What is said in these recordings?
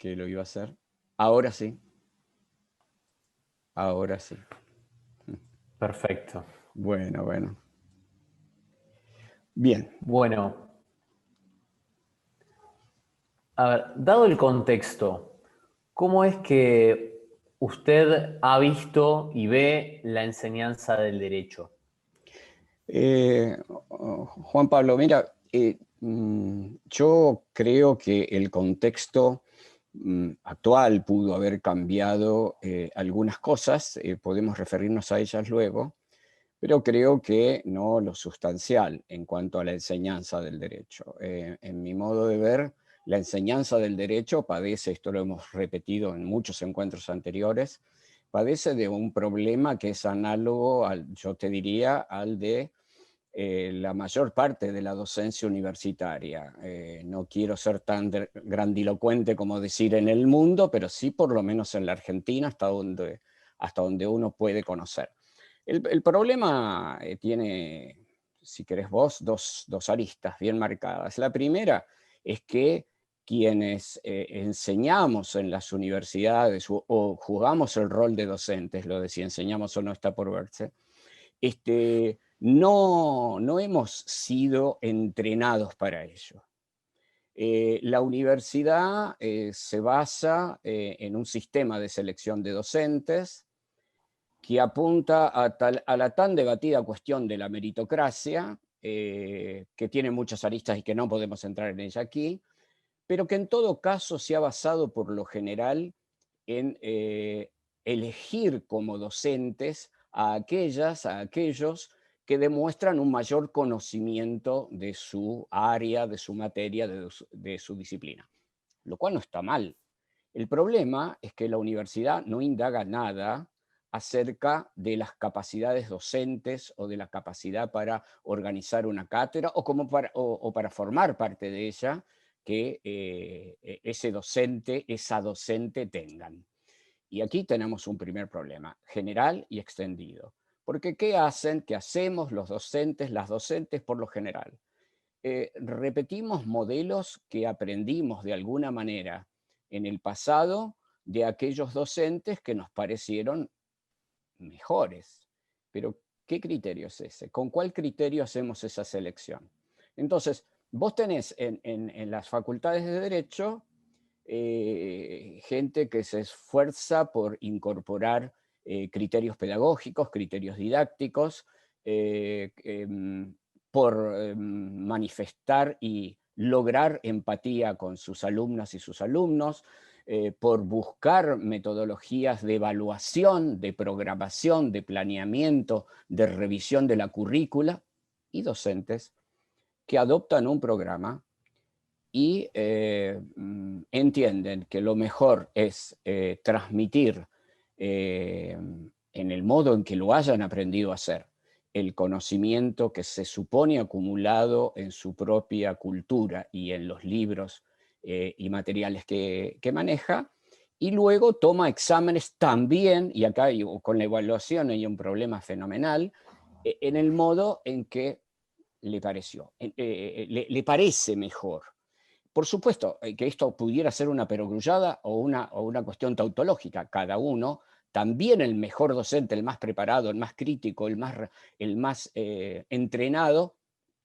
que lo iba a hacer. Ahora sí. Ahora sí. Perfecto. Bueno, bueno. Bien. Bueno, a ver, dado el contexto, ¿cómo es que usted ha visto y ve la enseñanza del derecho? Juan Pablo, mira, yo creo que el contexto actual pudo haber cambiado algunas cosas, podemos referirnos a ellas luego, pero creo que no lo sustancial en cuanto a la enseñanza del derecho. En mi modo de ver, la enseñanza del derecho padece, esto lo hemos repetido en muchos encuentros anteriores, padece de un problema que es análogo, yo te diría, al de la mayor parte de la docencia universitaria. No quiero ser tan grandilocuente como decir en el mundo, pero sí por lo menos en la Argentina, hasta donde uno puede conocer. El problema tiene, si querés vos, dos aristas bien marcadas. La primera es que quienes enseñamos en las universidades o jugamos el rol de docentes, lo de si enseñamos o no está por verse, no hemos sido entrenados para ello. La universidad se basa en un sistema de selección de docentes que apunta a la tan debatida cuestión de la meritocracia, que tiene muchas aristas y que no podemos entrar en ella aquí, pero que en todo caso se ha basado por lo general en elegir como docentes a aquellos que demuestran un mayor conocimiento de su área, de su materia, de su disciplina, lo cual no está mal. El problema es que la universidad no indaga nada acerca de las capacidades docentes o de la capacidad para organizar una cátedra o para formar parte de ella que ese docente, esa docente tengan. Y aquí tenemos un primer problema, general y extendido. Porque ¿qué hacen? ¿Qué hacemos los docentes, las docentes por lo general? Repetimos modelos que aprendimos de alguna manera en el pasado de aquellos docentes que nos parecieron mejores. Pero, ¿qué criterio es ese? ¿Con cuál criterio hacemos esa selección? Entonces, vos tenés en las facultades de Derecho gente que se esfuerza por incorporar criterios pedagógicos, criterios didácticos, por manifestar y lograr empatía con sus alumnas y sus alumnos, por buscar metodologías de evaluación, de programación, de planeamiento, de revisión de la currícula, y docentes que adoptan un programa y entienden que lo mejor es transmitir en el modo en que lo hayan aprendido a hacer el conocimiento que se supone acumulado en su propia cultura y en los libros y materiales que maneja, y luego toma exámenes también, y acá con la evaluación hay un problema fenomenal, en el modo en que le pareció, le parece mejor. Por supuesto que esto pudiera ser una perogrullada o una cuestión tautológica. Cada uno, también el mejor docente, el más preparado, el más crítico, el más entrenado,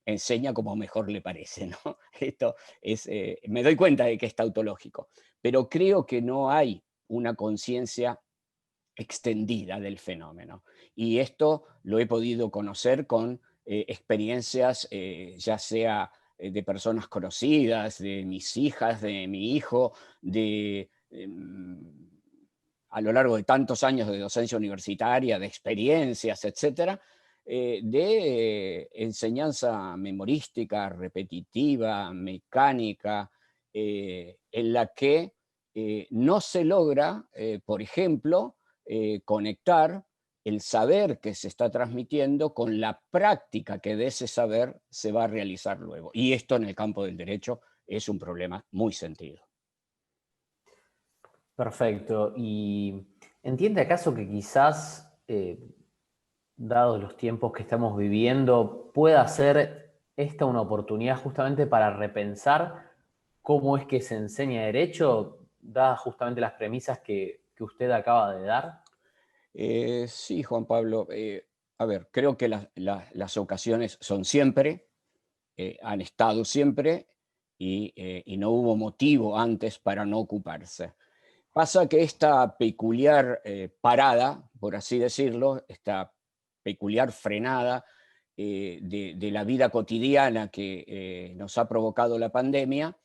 enseña como mejor le parece, ¿no? Esto es, me doy cuenta de que es tautológico, pero creo que no hay una conciencia extendida del fenómeno. Y esto lo he podido conocer con experiencias, ya sea de personas conocidas, de mis hijas, de mi hijo, a lo largo de tantos años de docencia universitaria, de experiencias, etcétera, de enseñanza memorística, repetitiva, mecánica, en la que no se logra, por ejemplo, conectar el saber que se está transmitiendo con la práctica que de ese saber se va a realizar luego. Y esto en el campo del derecho es un problema muy sentido. Perfecto. ¿Y entiende acaso que quizás, dados los tiempos que estamos viviendo, pueda ser esta una oportunidad justamente para repensar cómo es que se enseña derecho? dadas justamente las premisas que usted acaba de dar? Sí, Juan Pablo. A ver, creo que las ocasiones son siempre, han estado siempre y no hubo motivo antes para no ocuparse. Pasa que esta peculiar parada, por así decirlo, esta peculiar frenada de la vida cotidiana que nos ha provocado la pandemia,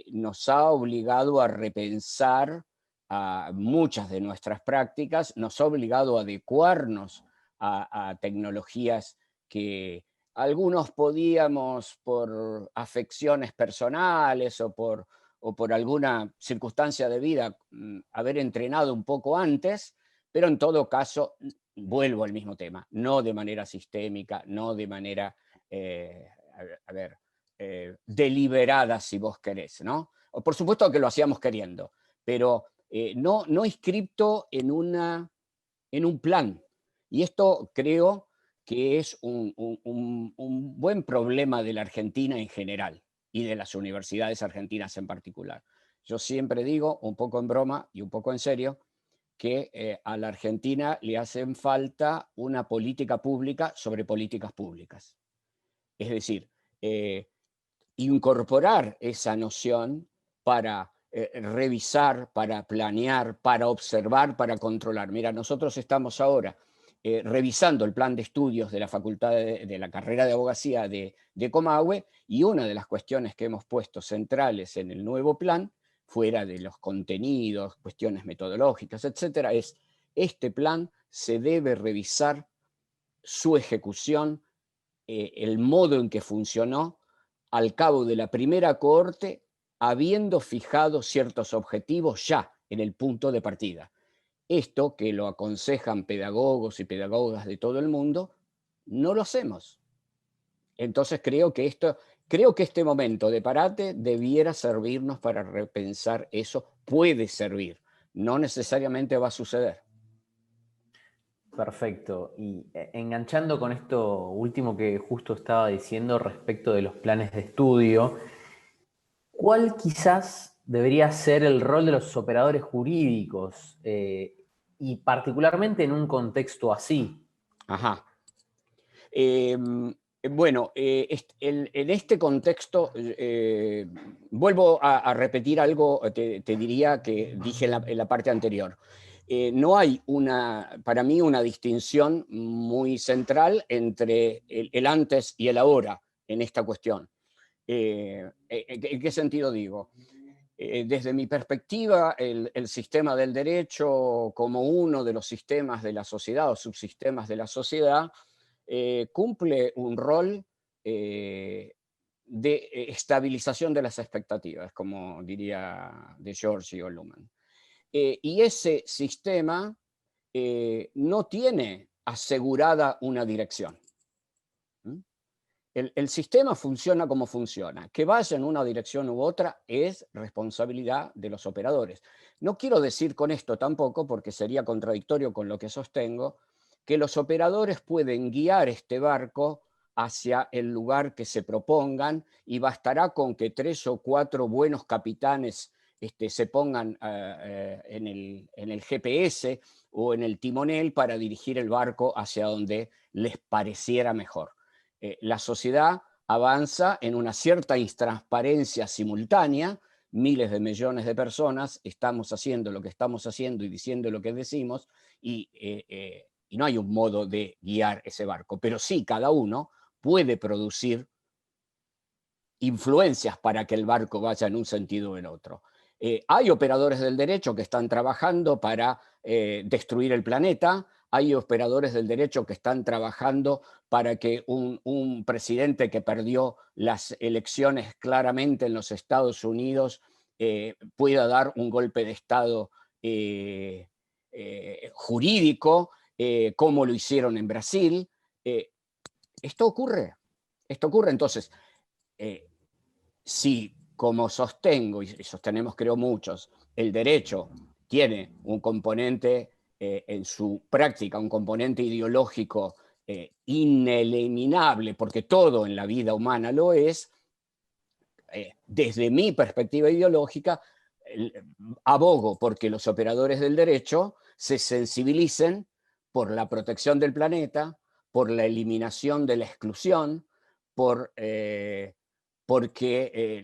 nos ha obligado a repensar a muchas de nuestras prácticas, nos ha obligado a adecuarnos a tecnologías que algunos podíamos por afecciones personales o por alguna circunstancia de vida haber entrenado un poco antes, pero en todo caso, vuelvo al mismo tema, no de manera sistémica, no de manera, a ver, deliberada, si vos querés, ¿no? O por supuesto que lo hacíamos queriendo, pero no inscripto en un plan. Y esto creo que es un buen problema de la Argentina en general y de las universidades argentinas en particular. Yo siempre digo, un poco en broma y un poco en serio, que a la Argentina le hacen falta una política pública sobre políticas públicas. Es decir, eh, incorporar esa noción para revisar, para planear, para observar, para controlar. Mira, nosotros estamos ahora revisando el plan de estudios de la Facultad de la carrera de abogacía de Comahue, y una de las cuestiones que hemos puesto centrales en el nuevo plan, fuera de los contenidos, cuestiones metodológicas, etcétera, es: este plan se debe revisar su ejecución, el modo en que funcionó al cabo de la primera cohorte, habiendo fijado ciertos objetivos ya en el punto de partida. Esto, que lo aconsejan pedagogos y pedagogas de todo el mundo, no lo hacemos. Entonces creo que este momento de parate debiera servirnos para repensar eso. Puede servir, no necesariamente va a suceder. Perfecto. Y enganchando con esto último que justo estaba diciendo respecto de los planes de estudio, ¿cuál quizás debería ser el rol de los operadores jurídicos? Y particularmente en un contexto así. Ajá. Bueno, en este contexto, vuelvo a repetir algo, te diría que dije en la parte anterior. No hay para mí una distinción muy central entre el antes y el ahora en esta cuestión. ¿En qué sentido digo? Desde mi perspectiva, el sistema del derecho como uno de los sistemas de la sociedad o subsistemas de la sociedad cumple un rol de estabilización de las expectativas, como diría de Giorgio Luhmann. Y ese sistema no tiene asegurada una dirección. El sistema funciona como funciona. Que vaya en una dirección u otra es responsabilidad de los operadores. No quiero decir con esto tampoco, porque sería contradictorio con lo que sostengo, que los operadores pueden guiar este barco hacia el lugar que se propongan, y bastará con que 3 o 4 buenos capitanes se pongan en el GPS o en el timonel para dirigir el barco hacia donde les pareciera mejor. La sociedad avanza en una cierta intransparencia simultánea. Miles de millones de personas estamos haciendo lo que estamos haciendo y diciendo lo que decimos, y no hay un modo de guiar ese barco, pero sí cada uno puede producir influencias para que el barco vaya en un sentido o en otro. Hay operadores del derecho que están trabajando para destruir el planeta, hay operadores del derecho que están trabajando para que un presidente que perdió las elecciones claramente en los Estados Unidos pueda dar un golpe de Estado jurídico, como lo hicieron en Brasil. Esto ocurre, entonces, si, como sostengo, y sostenemos creo muchos, el derecho tiene un componente en su práctica, un componente ideológico ineliminable, porque todo en la vida humana lo es, desde mi perspectiva ideológica, abogo porque los operadores del derecho se sensibilicen por la protección del planeta, por la eliminación de la exclusión, porque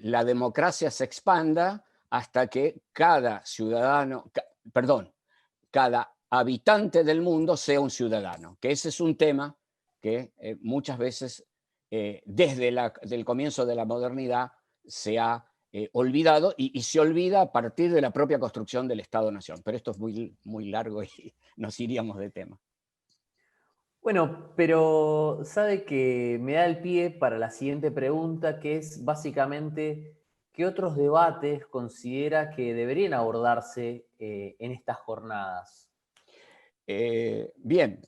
la democracia se expanda hasta que cada ciudadano, perdón, cada habitante del mundo sea un ciudadano, que ese es un tema que muchas veces desde el comienzo de la modernidad se ha olvidado y se olvida a partir de la propia construcción del Estado-Nación. Pero esto es muy, muy largo y nos iríamos de tema. Bueno, pero sabe que me da el pie para la siguiente pregunta, que es básicamente, ¿qué otros debates considera que deberían abordarse en estas jornadas? Bien,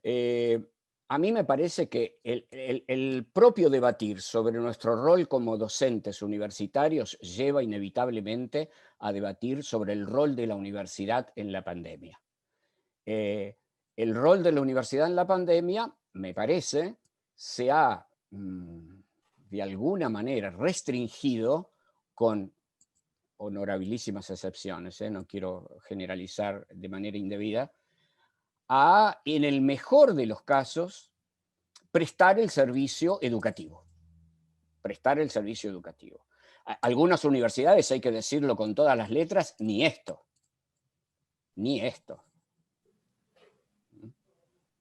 a mí me parece que el propio debatir sobre nuestro rol como docentes universitarios lleva inevitablemente a debatir sobre el rol de la universidad en la pandemia. El rol de la universidad en la pandemia, me parece, se ha de alguna manera restringido, con honorabilísimas excepciones, no quiero generalizar de manera indebida, a, en el mejor de los casos, prestar el servicio educativo. Prestar el servicio educativo. Algunas universidades, hay que decirlo con todas las letras, ni esto. Ni esto.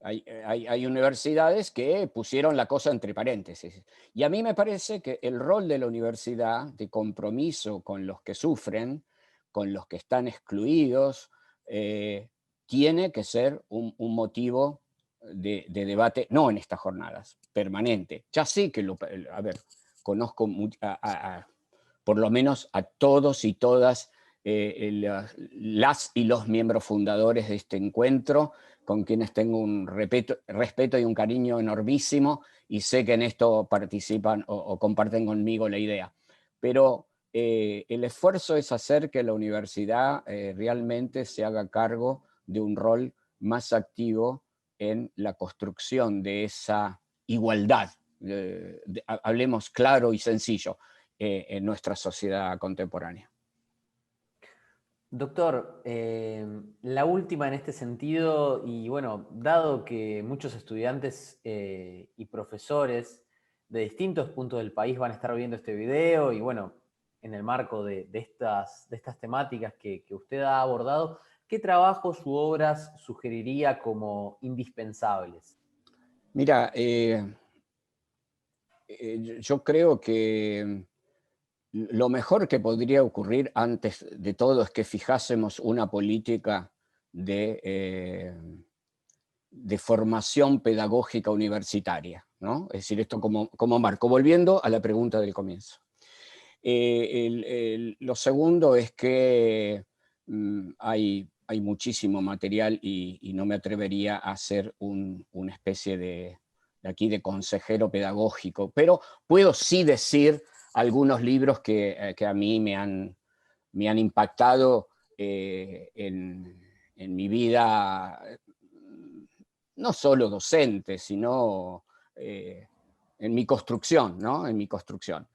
Hay universidades que pusieron la cosa entre paréntesis. Y a mí me parece que el rol de la universidad, de compromiso con los que sufren, con los que están excluidos, tiene que ser un motivo de debate, no en estas jornadas, permanente. Ya sé que, a ver, conozco por lo menos a todos y todas las y los miembros fundadores de este encuentro, con quienes tengo un respeto y un cariño enormísimo, y sé que en esto participan o comparten conmigo la idea. Pero el esfuerzo es hacer que la universidad realmente se haga cargo de un rol más activo en la construcción de esa igualdad, hablemos claro y sencillo, en nuestra sociedad contemporánea. Doctor, la última en este sentido, y bueno, dado que muchos estudiantes y profesores de distintos puntos del país van a estar viendo este video, y bueno, en el marco de estas temáticas que usted ha abordado, ¿qué trabajos u obras sugeriría como indispensables? Mira, yo creo que lo mejor que podría ocurrir antes de todo es que fijásemos una política de formación pedagógica universitaria, ¿no? Es decir, esto como marco. Volviendo a la pregunta del comienzo. Lo segundo es que hay muchísimo material y no me atrevería a ser una especie de consejero pedagógico, pero puedo sí decir algunos libros que a mí me han impactado en mi vida, no solo docente, sino en mi construcción, ¿no? En mi construcción.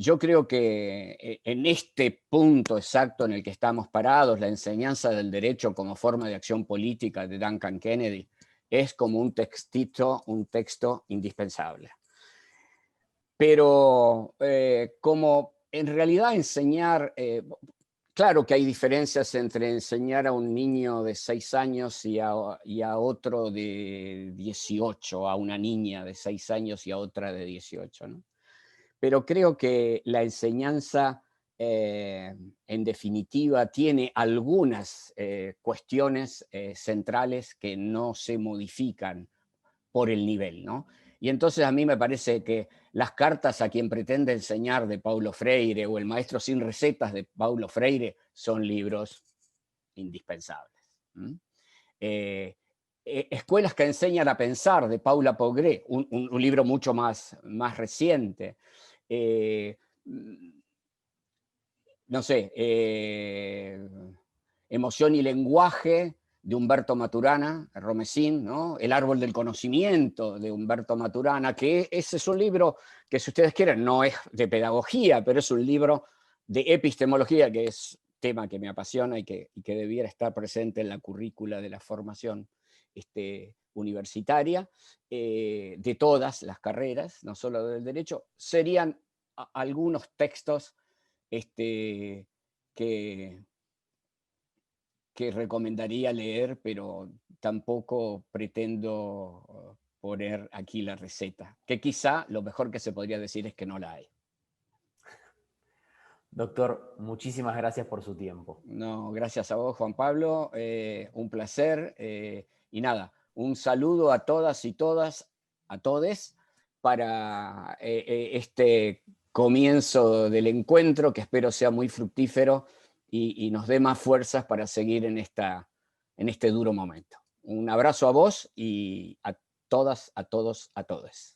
Yo creo que en este punto exacto en el que estamos parados, la enseñanza del derecho como forma de acción política de Duncan Kennedy es como un texto indispensable. Pero como en realidad enseñar, claro que hay diferencias entre enseñar a un niño de 6 años y a otro de 18, a una niña de 6 años y a otra de 18, ¿no? Pero creo que la enseñanza, en definitiva, tiene algunas cuestiones centrales que no se modifican por el nivel, ¿no? Y entonces a mí me parece que las cartas a quien pretende enseñar de Paulo Freire o el maestro sin recetas de Paulo Freire son libros indispensables. Escuelas que enseñan a pensar de Paula Pogré, un libro mucho más reciente. No sé, Emoción y lenguaje de Humberto Maturana, Romesín, ¿no? El árbol del conocimiento de Humberto Maturana, que ese es un libro que, si ustedes quieren, no es de pedagogía, pero es un libro de epistemología que es tema que me apasiona y que debiera estar presente en la currícula de la formación universitaria, de todas las carreras, no solo del derecho, serían algunos textos que recomendaría leer, pero tampoco pretendo poner aquí la receta, que quizá lo mejor que se podría decir es que no la hay. Doctor, muchísimas gracias por su tiempo. No, gracias a vos, Juan Pablo, un placer, y nada, un saludo a todas y todas, a todes, para este comienzo del encuentro, que espero sea muy fructífero y nos dé más fuerzas para seguir en este duro momento. Un abrazo a vos y a todas, a todos, a todes.